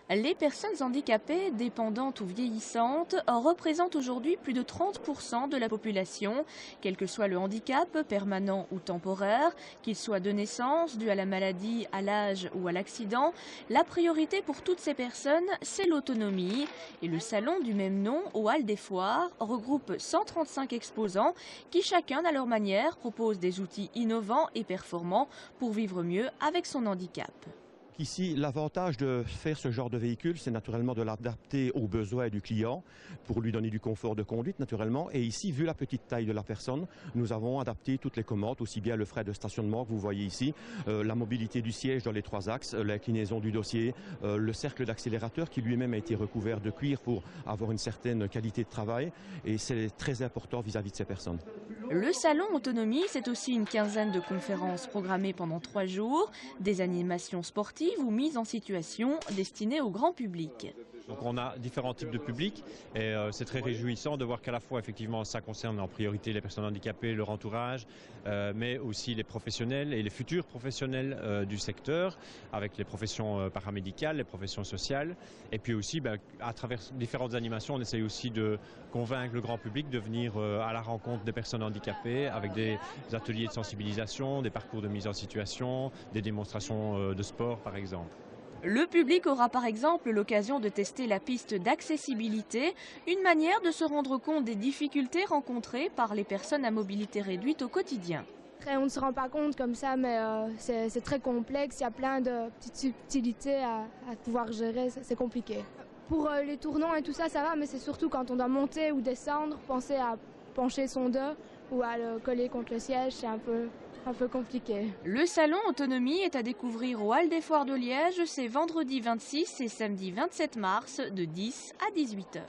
Les personnes handicapées, dépendantes ou vieillissantes, représentent aujourd'hui plus de 30% de la population, quel que soit le handicap, permanent ou temporaire, qu'il soit de naissance, dû à la maladie, à l'âge ou à l'accident. La priorité pour toutes ces personnes, c'est l'autonomie. Et le salon du même nom, au Hall des Foires, regroupe 135 exposants qui, chacun à leur manière, proposent des outils innovants et performants pour vivre mieux avec son handicap. Ici, l'avantage de faire ce genre de véhicule, c'est naturellement de l'adapter aux besoins du client pour lui donner du confort de conduite naturellement. Et ici, vu la petite taille de la personne, nous avons adapté toutes les commandes, aussi bien le frais de stationnement que vous voyez ici, la mobilité du siège dans les 3 axes, l'inclinaison du dossier, le cercle d'accélérateur qui lui-même a été recouvert de cuir pour avoir une certaine qualité de travail. Et c'est très important vis-à-vis de ces personnes. Le salon Autonomie, c'est aussi une quinzaine de conférences programmées pendant 3 jours, des animations sportives ou mises en situation destinées au grand public. Donc on a différents types de publics et c'est très réjouissant de voir qu'à la fois effectivement ça concerne en priorité les personnes handicapées, leur entourage, mais aussi les professionnels et les futurs professionnels du secteur, avec les professions paramédicales, les professions sociales. Et puis aussi à travers différentes animations, on essaye aussi de convaincre le grand public de venir à la rencontre des personnes handicapées avec des ateliers de sensibilisation, des parcours de mise en situation, des démonstrations de sport par exemple. Le public aura par exemple l'occasion de tester la piste d'accessibilité, une manière de se rendre compte des difficultés rencontrées par les personnes à mobilité réduite au quotidien. Après, on ne se rend pas compte comme ça, mais c'est très complexe. Il y a plein de petites subtilités à pouvoir gérer, c'est compliqué. Pour les tournants et tout ça, ça va, mais c'est surtout quand on doit monter ou descendre, penser à pencher son dos ou à le coller contre le siège, c'est un peu compliqué. Le salon Autonomie est à découvrir au Hall des Foires de Liège, c'est vendredi 26 et samedi 27 mars de 10 à 18 h.